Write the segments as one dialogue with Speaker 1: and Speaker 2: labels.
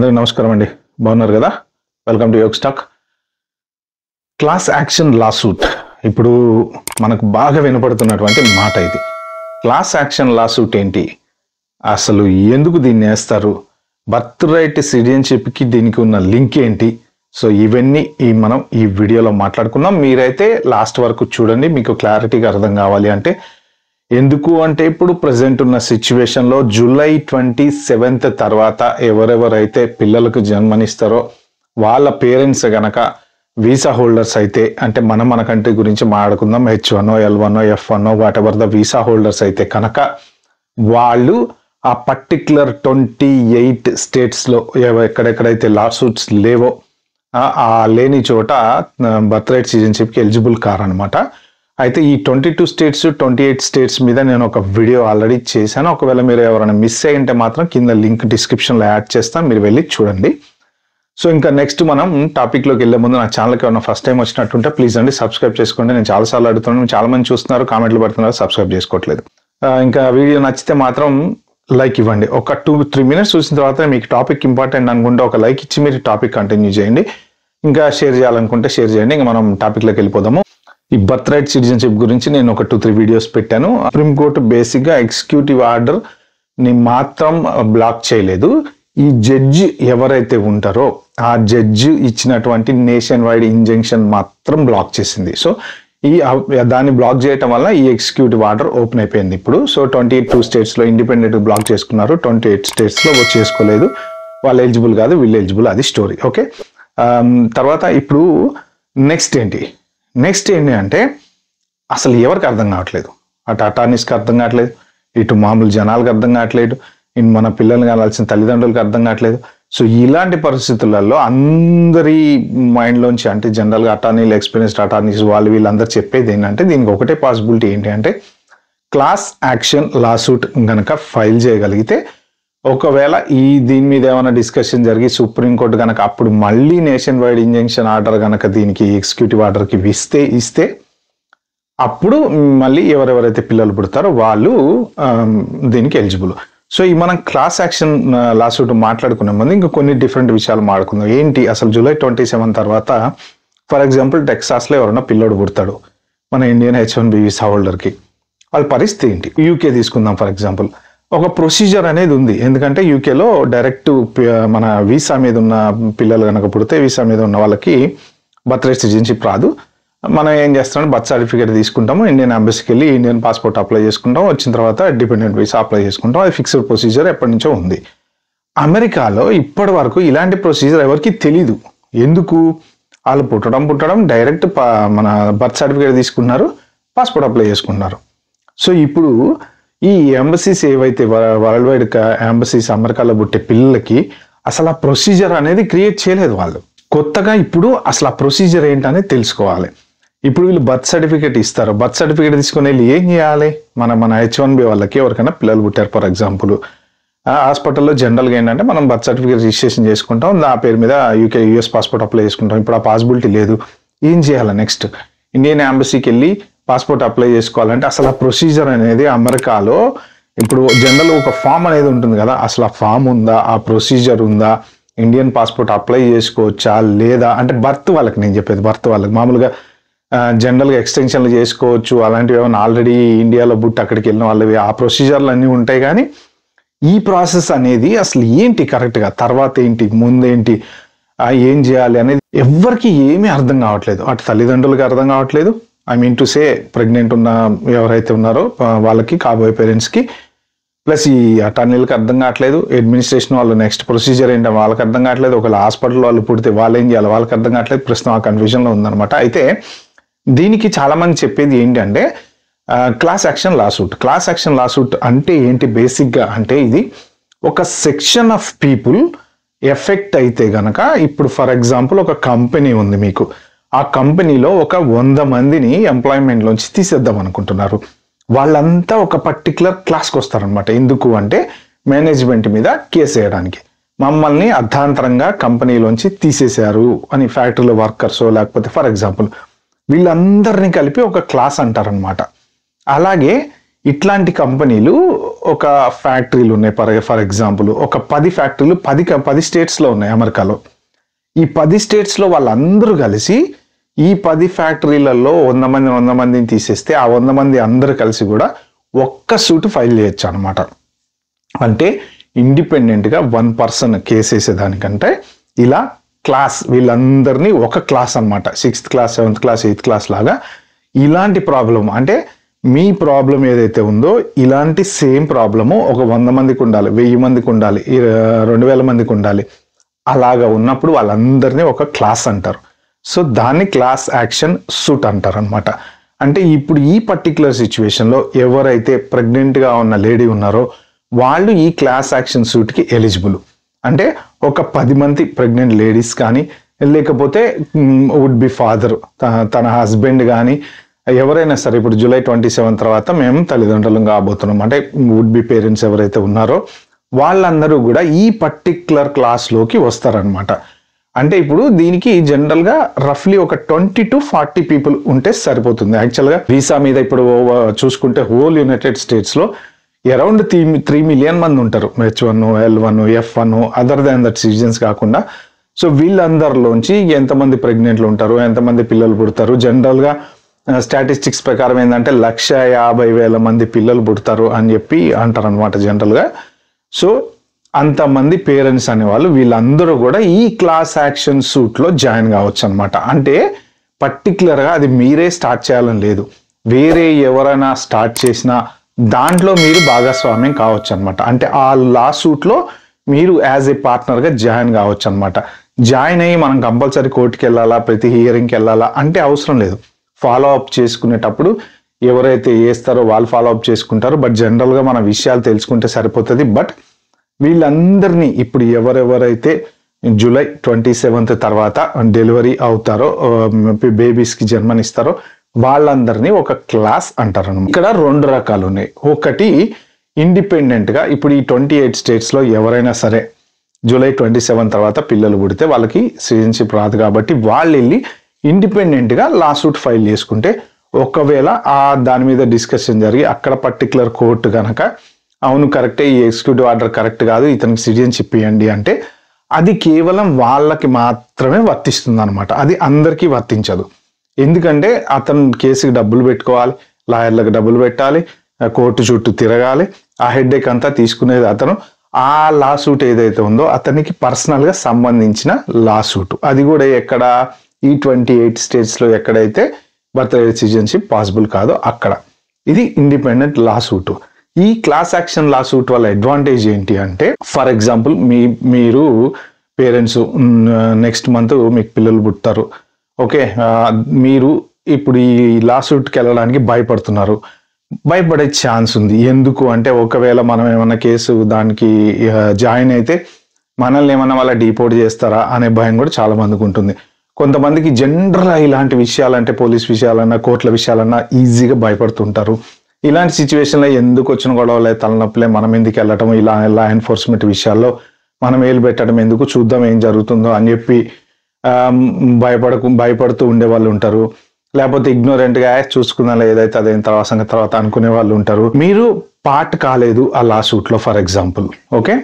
Speaker 1: నమస్కారం అండి, బాగున్నారు కదా? వెల్కమ్ టు యోగ్ స్టాక్. క్లాస్ యాక్షన్ లాసూట్ ఇప్పుడు మనకు బాగా వినపడుతున్నటువంటి మాట ఇది. క్లాస్ యాక్షన్ లాసూట్ ఏంటి, అసలు ఎందుకు దీన్ని వేస్తారు, బర్త్ రైట్ సిటిజన్షిప్కి దీనికి ఉన్న లింక్ ఏంటి? సో ఇవన్నీ మనం ఈ వీడియోలో మాట్లాడుకుందాం. మీరైతే లాస్ట్ వరకు చూడండి, మీకు క్లారిటీగా అర్థం కావాలి. ఎందుకు అంటే ఇప్పుడు ప్రజెంట్ ఉన్న సిచ్యువేషన్లో July 27 తర్వాత ఎవరెవరైతే పిల్లలకు జన్మనిస్తారో వాళ్ళ పేరెంట్స్ గనక వీసా హోల్డర్స్ అయితే, అంటే మన కంట్రీ గురించి మాట్లాడుకుందాం, H1 L1 F1 what ever the visa holders అయితే కనుక వాళ్ళు ఆ పర్టిక్యులర్ 28 స్టేట్స్లో ఎక్కడెక్కడైతే లాసూట్స్ లేవో ఆ లేని చోట బర్త్ రైట్ సిటిజన్షిప్కి ఎలిజిబుల్ కారనమాట. అయితే ఈ 22 స్టేట్స్ 28 స్టేట్స్ మీద నేను ఒక వీడియో ఆల్రెడీ చేశాను. ఒకవేళ మీరు ఎవరైనా మిస్ అయ్యింటే మాత్రం కింద లింక్ డిస్క్రిప్షన్లో యాడ్ చేస్తాను, మీరు వెళ్ళి చూడండి. సో ఇంకా నెక్స్ట్ మనం టాపిక్లోకి వెళ్ళే ముందు నా ఛానల్కి ఏమైనా ఫస్ట్ టైం వచ్చినట్టుంటే ప్లీజ్ అండి సబ్స్క్రైబ్ చేసుకోండి. నేను చాలాసార్లు అడుగుతున్నాను, చాలా మంది చూస్తున్నారు, కామెంట్లు పెడుతున్నారు, సబ్స్క్రైబ్ చేసుకోవట్లేదు. ఇంకా వీడియో నచ్చితే మాత్రం లైక్ ఇవ్వండి. ఒక 2-3 మినిట్స్ చూసిన తర్వాత మీకు టాపిక్ ఇంపార్టెంట్ అనుకుంటే ఒక లైక్ ఇచ్చి మీరు టాపిక్ కంటిన్యూ చేయండి. ఇంకా షేర్ చేయాలనుకుంటే షేర్ చేయండి. ఇంకా మనం టాపిక్లోకి వెళ్ళిపోదాము. ఈ బర్త్ రైట్ సిటిజన్షిప్ గురించి నేను ఒక 2-3 వీడియోస్ పెట్టాను. సుప్రీం కోర్టు బేసిక్గా ఎగ్జిక్యూటివ్ ఆర్డర్ ని మాత్రం బ్లాక్ చేయలేదు. ఈ జడ్జి ఎవరైతే ఉంటారో ఆ జడ్జి ఇచ్చినటువంటి నేషన్ వైడ్ ఇంజంక్షన్ మాత్రం బ్లాక్ చేసింది. సో దాన్ని బ్లాక్ చేయటం వల్ల ఈ ఎగ్జిక్యూటివ్ ఆర్డర్ ఓపెన్ అయిపోయింది ఇప్పుడు. సో 22 స్టేట్స్లో ఇండిపెండెంట్ బ్లాక్ చేసుకున్నారు, 28 స్టేట్స్లో చేసుకోలేదు. వాళ్ళు ఎలిజిబుల్ కాదు, వీళ్ళు ఎలిజిబుల్, అది స్టోరీ. ఓకే, తర్వాత ఇప్పుడు నెక్స్ట్ ఏంటి అంటే అసలు ఎవరికి అర్థం కావట్లేదు. అటు అటార్నీస్కి అర్థం కావట్లేదు, ఇటు మామూలు జనాలకు అర్థం కావట్లేదు, ఇటు మన పిల్లల్ని కావాల్సిన తల్లిదండ్రులకు అర్థం కావట్లేదు. సో ఇలాంటి పరిస్థితులలో అందరి మైండ్లోంచి, అంటే జనరల్గా అటార్నీలు, ఎక్స్పీరియన్స్డ్ అటార్నీస్ వీళ్ళందరూ చెప్పేది ఏంటంటే దీనికి ఒకటే పాసిబిలిటీ ఏంటి అంటే క్లాస్ యాక్షన్ లాసూట్ కనుక ఫైల్ చేయగలిగితే, ఒకవేళ దీని మీద ఏమైనా డిస్కషన్ జరిగి సుప్రీంకోర్టు కనుక అప్పుడు మళ్ళీ నేషన్ వైడ్ ఇంజంక్షన్ ఆర్డర్ కనుక దీనికి ఎగ్జిక్యూటివ్ ఆర్డర్కి ఇస్తే అప్పుడు మళ్ళీ ఎవరెవరైతే పిల్లలు పుడతారో వాళ్ళు దీనికి ఎలిజిబుల్. సో మనం క్లాస్ యాక్షన్ లాసూట్ మాట్లాడుకునే ముందు ఇంకా కొన్ని డిఫరెంట్ విషయాలు మాట్లాడుకుందాం. ఏంటి అసలు July 27 తర్వాత ఫర్ ఎగ్జాంపుల్ టెక్సాస్లో ఎవరైనా పిల్లోడు పుడతాడు మన ఇండియన్ H1B వీసా హోల్డర్కి, వాళ్ళ పరిస్థితి ఏంటి? యూకే తీసుకుందాం ఫర్ ఎగ్జాంపుల్. ఒక ప్రొసీజర్ అనేది ఉంది, ఎందుకంటే యూకేలో డైరెక్ట్ మన వీసా మీద ఉన్న పిల్లలు కనుక పుడితే వీసా మీద ఉన్న వాళ్ళకి బర్త్ రైట్ సిటిజన్షిప్ రాదు. మనం ఏం చేస్తాం, బర్త్ సర్టిఫికేట్ తీసుకుంటాము, ఇండియన్ ఎంబసీకి వెళ్ళి ఇండియన్ పాస్పోర్ట్ అప్లై చేసుకుంటాం, వచ్చిన తర్వాత డిపెండెంట్ వీసా అప్లై చేసుకుంటాం. అది ఫిక్స్డ్ ప్రొసీజర్ ఎప్పటి నుంచో ఉంది. అమెరికాలో ఇప్పటి వరకు ఇలాంటి ప్రొసీజర్ ఎవరికి తెలీదు. ఎందుకు? వాళ్ళు పుట్టడం డైరెక్ట్ మన బర్త్ సర్టిఫికేట్ తీసుకున్నారు, పాస్పోర్ట్ అప్లై చేసుకున్నారు. సో ఇప్పుడు ఈ ఎంబసీస్ ఏవైతే వరల్డ్ వైడ్ ఎంబసీస్ అమెరికాలో పుట్టే పిల్లలకి అసలు ఆ ప్రొసీజర్ అనేది క్రియేట్ చేయలేదు వాళ్ళు. కొత్తగా ఇప్పుడు అసలు ఆ ప్రొసీజర్ ఏంటనేది తెలుసుకోవాలి. ఇప్పుడు వీళ్ళు బర్త్ సర్టిఫికేట్ ఇస్తారు, బర్త్ సర్టిఫికేట్ తీసుకుని వెళ్ళి ఏం చేయాలి? మన H1B వాళ్ళకి ఎవరికైనా పిల్లలు పుట్టారు ఫర్ ఎగ్జాంపుల్, హాస్పిటల్లో జనరల్గా ఏంటంటే మనం బర్త్ సర్టిఫికేట్ రిజిస్ట్రేషన్ చేసుకుంటాం, నా పేరు మీద US పాస్పోర్ట్ అప్లై చేసుకుంటాం. ఇప్పుడు ఆ పాసిబిలిటీ లేదు. ఏం చేయాలి? నెక్స్ట్ ఇండియన్ ఎంబసీకి వెళ్ళి పాస్పోర్ట్ అప్లై చేసుకోవాలంటే అసలు ఆ ప్రొసీజర్ అనేది అమెరికాలో ఇప్పుడు జనరల్ ఒక ఫామ్ అనేది ఉంటుంది కదా, అసలు ఆ ఫామ్ ఉందా, ఆ ప్రొసీజర్ ఉందా, ఇండియన్ పాస్పోర్ట్ అప్లై చేసుకోవచ్చా లేదా అంటే బర్త్ వాళ్ళకి, నేను చెప్పేది బర్త్ వాళ్ళకి. మామూలుగా జనరల్గా ఎక్స్టెన్షన్లు చేసుకోవచ్చు, అలాంటివి ఏమైనా ఆల్రెడీ ఇండియాలో బుట్టి అక్కడికి వెళ్ళిన వాళ్ళవి ఆ ప్రొసీజర్లు అన్నీ ఉంటాయి. కానీ ఈ ప్రాసెస్ అనేది అసలు ఏంటి కరెక్ట్గా, తర్వాత ఏంటి, ముందేంటి, ఏం చేయాలి అనేది ఎవరికి ఏమీ అర్థం కావట్లేదు. అటు తల్లిదండ్రులకి అర్థం కావట్లేదు, టు సే ప్రెగ్నెంట్ ఉన్న ఎవరైతే ఉన్నారో వాళ్ళకి, కాబోయే పేరెంట్స్కి, ప్లస్ ఈ అటార్నీలకు అర్థం కావట్లేదు, అడ్మినిస్ట్రేషన్ వాళ్ళు నెక్స్ట్ ప్రొసీజర్ ఏంటో వాళ్ళకి అర్థం కావట్లేదు, ఒకవేళ హాస్పిటల్ వాళ్ళు పుడితే వాళ్ళు ఏం చేయాలి వాళ్ళకి అర్థం కావట్లేదు. ప్రస్తుతం ఆ కన్ఫ్యూజన్లో ఉందన్నమాట. అయితే దీనికి చాలామంది చెప్పేది ఏంటంటే class action lawsuit. Class action lawsuit అంటే ఏంటి బేసిక్గా అంటే ఇది ఒక సెక్షన్ ఆఫ్ పీపుల్ ఎఫెక్ట్ అయితే గనక, ఇప్పుడు ఫర్ ఎగ్జాంపుల్ ఒక కంపెనీ ఉంది మీకు, ఆ కంపెనీలో ఒక 100 మందిని ఎంప్లాయ్మెంట్లోంచి తీసేద్దాం అనుకుంటున్నారు. వాళ్ళంతా ఒక పర్టికులర్ క్లాస్కి వస్తారనమాట. ఎందుకు అంటే మేనేజ్మెంట్ మీద కేసు వేయడానికి. మమ్మల్ని అర్ధాంతరంగా కంపెనీలోంచి తీసేశారు అని ఫ్యాక్టరీలో వర్కర్స్ లేకపోతే ఫర్ ఎగ్జాంపుల్ వీళ్ళందరినీ కలిపి ఒక క్లాస్ అంటారనమాట. అలాగే ఇట్లాంటి కంపెనీలు ఒక ఫ్యాక్టరీలు ఉన్నాయి. ఫర్ ఎగ్జాంపుల్ ఒక 10 ఫ్యాక్టరీలు 10 స్టేట్స్లో ఉన్నాయి అమెరికాలో. ఈ 10 స్టేట్స్లో వాళ్ళందరూ కలిసి ఈ 10 ఫ్యాక్టరీలలో 100 మందిని తీసేస్తే ఆ 100 మంది అందరూ కలిసి కూడా ఒక్క సూట్ ఫైల్ చేయొచ్చు అనమాట. అంటే ఇండిపెండెంట్గా 1 పర్సన్ కేసు వేసేదానికంటే ఇలా క్లాస్ వీళ్ళందరినీ ఒక క్లాస్ అనమాట, 6th class 7th class 8th class లాగా ఇలాంటి ప్రాబ్లం, అంటే మీ ప్రాబ్లం ఏదైతే ఉందో ఇలాంటి సేమ్ ప్రాబ్లము ఒక 100 మందికి ఉండాలి, 1000 మందికి ఉండాలి, 2000 మందికి ఉండాలి. అలాగా ఉన్నప్పుడు వాళ్ళందరినీ ఒక క్లాస్ అంటారు. సో దాన్ని క్లాస్ యాక్షన్ సూట్ అంటారు అనమాట. అంటే ఇప్పుడు ఈ పర్టికులర్ సిచ్యువేషన్లో ఎవరైతే ప్రెగ్నెంట్గా ఉన్న లేడీ ఉన్నారో వాళ్ళు ఈ క్లాస్ యాక్షన్ సూట్కి ఎలిజిబుల్. అంటే ఒక 10 మంది ప్రెగ్నెంట్ లేడీస్ కానీ లేకపోతే వుడ్ బి ఫాదర్ తన హస్బెండ్ కానీ ఎవరైనా సరే, ఇప్పుడు July 27 తర్వాత మేము తల్లిదండ్రులం కాబోతున్నాం అంటే వుడ్ బి పేరెంట్స్ ఎవరైతే ఉన్నారో వాళ్ళందరూ కూడా ఈ పర్టికులర్ క్లాస్లోకి వస్తారనమాట. అంటే ఇప్పుడు దీనికి జనరల్గా రఫ్లీ ఒక 20 to 40 పీపుల్ ఉంటే సరిపోతుంది. యాక్చువల్గా వీసా మీద ఇప్పుడు చూసుకుంటే హోల్ యునైటెడ్ స్టేట్స్లో అరౌండ్ 3 మిలియన్ మంది ఉంటారు. H1, L1, F1 other than that citizens కాకుండా. సో వీళ్ళందరిలోంచి ఎంతమంది ప్రెగ్నెంట్లు ఉంటారు, ఎంతమంది పిల్లలు పుడతారు, జనరల్గా స్టాటిస్టిక్స్ ప్రకారం ఏంటంటే 150,000 మంది పిల్లలు పుడతారు అని చెప్పి అంటారు అనమాట జనరల్గా. సో అంతమంది పేరెంట్స్ అనేవాళ్ళు వీళ్ళందరూ కూడా ఈ క్లాస్ యాక్షన్ సూట్లో జాయిన్ కావచ్చు అనమాట. అంటే పర్టికులర్గా అది మీరే స్టార్ట్ చేయాలని లేదు, వేరే ఎవరైనా స్టార్ట్ చేసినా దాంట్లో మీరు భాగస్వామ్యం కావచ్చు అనమాట. అంటే ఆ లా సూట్లో మీరు యాజ్ ఏ పార్ట్నర్గా జాయిన్ కావచ్చు అనమాట. జాయిన్ అయ్యి మనం కంపల్సరీ కోర్టుకి వెళ్ళాలా, ప్రతి హియరింగ్కి వెళ్ళాలా అంటే అవసరం లేదు. ఫాలో అప్ చేసుకునేటప్పుడు ఎవరైతే వేస్తారో వాళ్ళు ఫాలో అప్ చేసుకుంటారు. బట్ జనరల్గా మన విషయాలు తెలుసుకుంటే సరిపోతుంది. బట్ వీళ్ళందరినీ ఇప్పుడు ఎవరెవరైతే July 27 తర్వాత డెలివరీ అవుతారో, బేబీస్కి జన్మనిస్తారో వాళ్ళందరినీ ఒక క్లాస్ అంటారు. ఇక్కడ 2 రకాలు ఉన్నాయి. ఒకటి ఇండిపెండెంట్గా ఇప్పుడు ఈ 28 స్టేట్స్లో ఎవరైనా సరే July 27 తర్వాత పిల్లలు పుడితే వాళ్ళకి సిటిజన్షిప్ రాదు కాబట్టి వాళ్ళు వెళ్ళి ఇండిపెండెంట్గా లా సూట్ ఫైల్ చేసుకుంటే, ఒకవేళ దాని మీద డిస్కషన్ జరిగి అక్కడ పర్టికులర్ కోర్టు కనుక అవును కరెక్టే, ఈ ఎగ్జిక్యూటివ్ ఆర్డర్ కరెక్ట్ కాదు, ఇతనికి సిటిజన్షిప్ ఇవ్వండి అంటే అది కేవలం వాళ్ళకి మాత్రమే వర్తిస్తుంది అనమాట. అది అందరికీ వర్తించదు. ఎందుకంటే అతను కేసుకి డబ్బులు పెట్టుకోవాలి, లాయర్లకు డబ్బులు పెట్టాలి, కోర్టు చుట్టూ తిరగాలి, ఆ హెడ్ఏక్ అంతా తీసుకునేది అతను. ఆ లా సూట్ ఏదైతే ఉందో అతనికి పర్సనల్గా సంబంధించిన లా సూట్, అది కూడా ఎక్కడ ఈ 28 స్టేట్స్లో ఎక్కడైతే బర్త్ రైట్ సిటిజన్షిప్ పాసిబుల్ కాదో అక్కడ. ఇది ఇండిపెండెంట్ లా సూట్. ఈ క్లాస్ యాక్షన్ లా సూట్ వల్ల అడ్వాంటేజ్ ఏంటి అంటే, ఫర్ ఎగ్జాంపుల్ మీరు పేరెంట్స్ నెక్స్ట్ మంత్ మీకు పిల్లలు పుట్టారు, ఓకే, మీరు ఇప్పుడు ఈ లా సూట్కి వెళ్ళడానికి భయపడుతున్నారు. భయపడే ఛాన్స్ ఉంది. ఎందుకు అంటే ఒకవేళ మనం ఏమన్నా కేసు దానికి జాయిన్ అయితే మనల్ని ఏమన్నా వాళ్ళ డిపోర్ట్ చేస్తారా అనే భయం కూడా చాలా మందికి ఉంటుంది. కొంతమందికి జనరల్గా ఇలాంటి విషయాలంటే పోలీస్ విషయాలన్నా కోర్టుల విషయాలన్నా ఈజీగా భయపడుతుంటారు. ఇలాంటి సిచ్యువేషన్లో ఎందుకు వచ్చిన గొడవలే, తలనొప్పులే, మనం ఎందుకు వెళ్ళటం, ఇలా లా ఎన్ఫోర్స్మెంట్ విషయాల్లో మనం వేలు పెట్టడం ఎందుకు, చూద్దాం ఏం జరుగుతుందో అని చెప్పి భయపడుతూ ఉండే వాళ్ళు ఉంటారు. లేకపోతే ఇగ్నోరెంట్గా చూసుకున్నా ఏదైతే అదైన తర్వాత అనుకునే వాళ్ళు ఉంటారు. మీరు పార్ట్ కాలేదు ఆ లా సూట్లో. For example okay,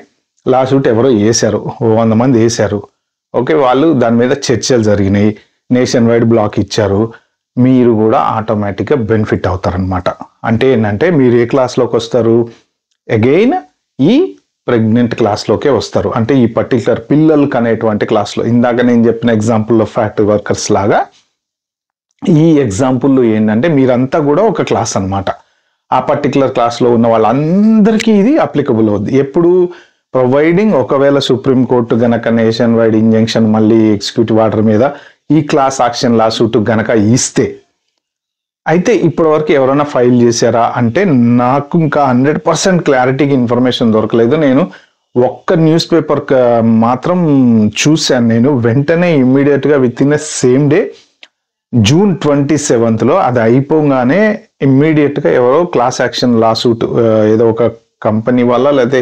Speaker 1: lawsuit ఎవరో వేశారు, 100 మంది వేశారు, ఓకే, వాళ్ళు దాని మీద చర్చలు జరిగినాయి, నేషన్ వైడ్ బ్లాక్ ఇచ్చారు, మీరు కూడా ఆటోమేటిక్గా బెనిఫిట్ అవుతారనమాట. అంటే ఏంటంటే మీరు ఏ క్లాస్లోకి వస్తారు, అగైన్ ఈ ప్రెగ్నెంట్ క్లాస్లోకే వస్తారు. అంటే ఈ పర్టికులర్ పిల్లలకి అనేటువంటి క్లాస్లో, ఇందాక నేను చెప్పిన ఎగ్జాంపుల్లో ఫ్యాక్టరీ వర్కర్స్ లాగా ఈ ఎగ్జాంపుల్లో ఏంటంటే మీరంతా కూడా ఒక క్లాస్ అనమాట. ఆ పర్టికులర్ క్లాస్లో ఉన్న వాళ్ళందరికీ ఇది అప్లికబుల్ అవుద్ది. ఎప్పుడు ప్రొవైడింగ్ ఒకవేళ సుప్రీంకోర్టు గనక నేషన్ వైడ్ ఇంజంక్షన్ మళ్ళీ ఎగ్జిక్యూటివ్ ఆర్డర్ మీద ఈ క్లాస్ యాక్షన్ లా సూట్ గనక ఇస్తే. అయితే ఇప్పటి వరకు ఎవరైనా ఫైల్ చేశారా అంటే నాకు ఇంకా 100% క్లారిటీకి ఇన్ఫర్మేషన్ దొరకలేదు. నేను ఒక్క న్యూస్ పేపర్ మాత్రం చూశాను. నేను వెంటనే ఇమ్మీడియట్గా with in same day June 27 అది అయిపోగానే ఇమ్మీడియట్గా ఎవరో క్లాస్ యాక్షన్ లా సూట్ ఏదో ఒక కంపెనీ వల్ల లేకపోతే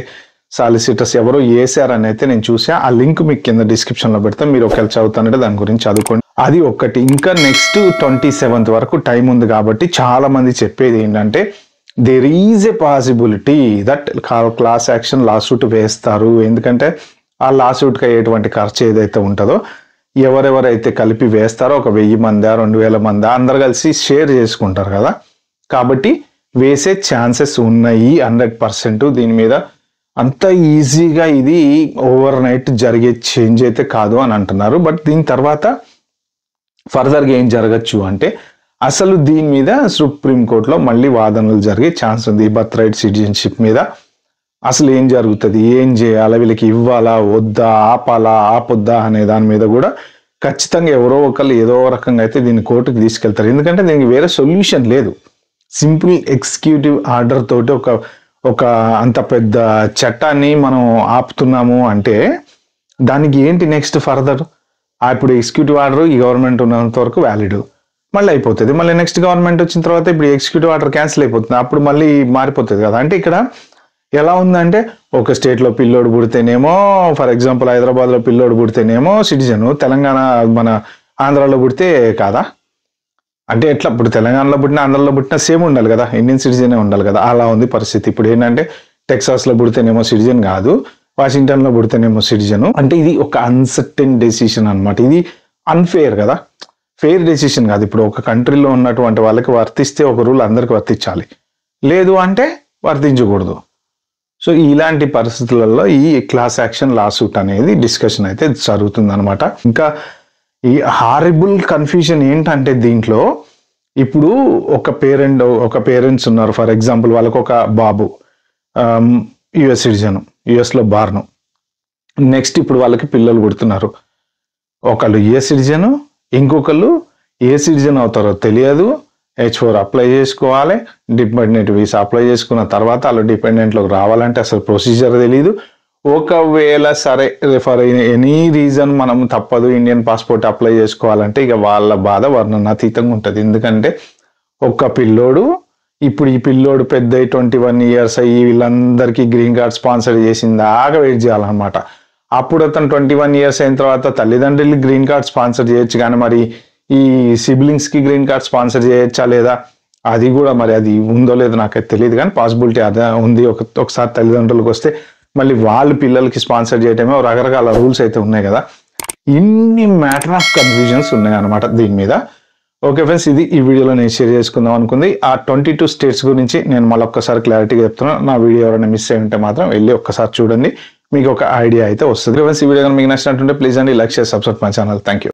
Speaker 1: సాలిసిటర్స్ ఎవరో వేసారని అయితే నేను చూసా. ఆ లింక్ మీకు కింద డిస్క్రిప్షన్లో పెడతాం, మీరు ఒకవేళ చదువుతానంటే దాని గురించి చదువుకోండి. అది ఒకటి. ఇంకా నెక్స్ట్ 27 వరకు టైం ఉంది కాబట్టి చాలా మంది చెప్పేది ఏంటంటే there is a possibility that class action lawsuit వేస్తారు. ఎందుకంటే ఆ లాసూట్కి అయ్యేటువంటి ఖర్చు ఏదైతే ఉంటుందో ఎవరెవరైతే కలిపి వేస్తారో, ఒక 1000 మందా 2000 మందా అందరు కలిసి షేర్ చేసుకుంటారు కదా, కాబట్టి వేసే ఛాన్సెస్ ఉన్నాయి 100%. దీని మీద అంత ఈజీగా ఇది ఓవర్ నైట్ జరిగే చేంజ్ అయితే కాదు అని అంటున్నారు. బట్ దీని తర్వాత ఫర్దర్గా ఏం జరగచ్చు అంటే అసలు దీని మీద సుప్రీంకోర్టులో మళ్ళీ వాదనలు జరిగే ఛాన్స్ ఉంది. బర్త్ రైట్ సిటిజన్షిప్ మీద అసలు ఏం జరుగుతుంది, ఏం చేయాలా, వీళ్ళకి ఇవ్వాలా వద్దా, ఆపాలా ఆపొద్దా అనే దాని మీద కూడా ఖచ్చితంగా ఎవరో ఒకళ్ళు ఏదో రకంగా అయితే దీన్ని కోర్టుకు తీసుకెళ్తారు. ఎందుకంటే దీనికి వేరే సొల్యూషన్ లేదు. సింపుల్ ఎగ్జిక్యూటివ్ ఆర్డర్ తోటి ఒక అంత పెద్ద చట్టాన్ని మనం ఆపుతున్నాము అంటే దానికి ఏంటి నెక్స్ట్ ఫర్దర్? ఇప్పుడు ఎగ్జిక్యూటివ్ ఆర్డర్ ఈ గవర్నమెంట్ ఉన్నంత వరకు వ్యాలిడ్, మళ్ళీ అయిపోతుంది. మళ్ళీ నెక్స్ట్ గవర్నమెంట్ వచ్చిన తర్వాత ఇప్పుడు ఎగ్జిక్యూటివ్ ఆర్డర్ క్యాన్సిల్ అయిపోతుంది, అప్పుడు మళ్ళీ మారిపోతుంది కదా. అంటే ఇక్కడ ఎలా ఉందంటే ఒక స్టేట్లో పిల్లోడు పుడితేనేమో, ఫర్ ఎగ్జాంపుల్ హైదరాబాద్లో పిల్లోడు పుడితేనేమో సిటిజను, తెలంగాణ మన ఆంధ్రాలో పుడితే కాదా? అంటే ఎట్లా? ఇప్పుడు తెలంగాణలో పుట్టినా ఆంధ్రాలో పుట్టినా సేమ్ ఉండాలి కదా, ఇండియన్ సిటిజనే ఉండాలి కదా. అలా ఉంది పరిస్థితి. ఇప్పుడు ఏంటంటే టెక్సాస్లో పుడితేనేమో సిటిజన్ కాదు, వాషింగ్టన్లో పుడితేనేమో సిటిజను. అంటే ఇది ఒక అన్సర్టెన్ డెసిషన్ అనమాట. ఇది అన్ఫేర్ కదా, ఫెయిర్ డెసిషన్ కాదు. ఇప్పుడు ఒక కంట్రీలో ఉన్నటువంటి వాళ్ళకి వర్తిస్తే ఒక రూల్ అందరికి వర్తించాలి, లేదు అంటే వర్తించకూడదు. సో ఇలాంటి పరిస్థితులలో ఈ క్లాస్ యాక్షన్ లాసూట్ అనేది డిస్కషన్ అయితే జరుగుతుంది అనమాట. ఇంకా ఈ హారిబుల్ కన్ఫ్యూజన్ ఏంటంటే దీంట్లో ఇప్పుడు ఒక పేరెంట్స్ ఉన్నారు, ఫర్ ఎగ్జాంపుల్ వాళ్ళకు ఒక బాబు యుఎస్ సిటిజన్, యుఎస్లో బార్ను. నెక్స్ట్ ఇప్పుడు వాళ్ళకి పిల్లలు పుడుతున్నారు, ఒకళ్ళు యుఎస్ సిటిజను, ఇంకొకళ్ళు ఏ సిటిజన్ అవుతారో తెలియదు. H4 అప్లై చేసుకోవాలి, డిపెండెంట్ వీసా అప్లై చేసుకున్న తర్వాత వాళ్ళు డిపెండెంట్లోకి రావాలంటే అసలు ప్రొసీజర్ తెలియదు. ఒకవేళ సరే ఫర్ ఎనీ రీజన్ మనం తప్పదు ఇండియన్ పాస్పోర్ట్ అప్లై చేసుకోవాలంటే ఇక వాళ్ళ బాధ వర్ణనాతీతంగా ఉంటుంది. ఎందుకంటే ఒక్క పిల్లోడు, ఇప్పుడు ఈ పిల్లోడు పెద్ద 21 years అయ్యి వీళ్ళందరికీ గ్రీన్ కార్డ్ స్పాన్సర్ చేసిన దాకా వెయిట్ చేయాలన్నమాట. అప్పుడు అతను 21 years అయిన తర్వాత తల్లిదండ్రులకి గ్రీన్ కార్డ్ స్పాన్సర్ చేయొచ్చు, కానీ మరి ఈ సిబ్లింగ్స్కి గ్రీన్ కార్డ్ స్పాన్సర్ చేయొచ్చా లేదా అది కూడా మరి అది ఉందో లేదో నాకైతే తెలియదు, కానీ పాసిబిలిటీ అదే ఉంది. ఒకసారి తల్లిదండ్రులకు వస్తే మళ్ళీ వాళ్ళ పిల్లలకి స్పాన్సర్ చేయటమే రకరకాల రూల్స్ అయితే ఉన్నాయి కదా. ఇన్ని మ్యాటర్ ఆఫ్ కన్ఫ్యూజన్స్ ఉన్నాయి అనమాట దీని మీద. ఓకే ఫ్రెండ్స్, ఇది ఈ వీడియోలో నేను షేర్ చేసుకుందాం అనుకుంది. ఆ 22 states గురించి నేను మళ్ళీ ఒక్కసారి క్లారిటీగా చెప్తున్నాను. నా వీడియో ఎవరైనా మిస్ అయి ఉంటే మాత్రం వెళ్ళి ఒక్కసారి చూడండి, మీకు ఒక ఐడియా అయితే వస్తుంది. ఫ్రెండ్స్, ఈ వీడియో మీకు నచ్చినట్టుంటే ప్లీజ్ అండి like share subscribe my channel. Thank you.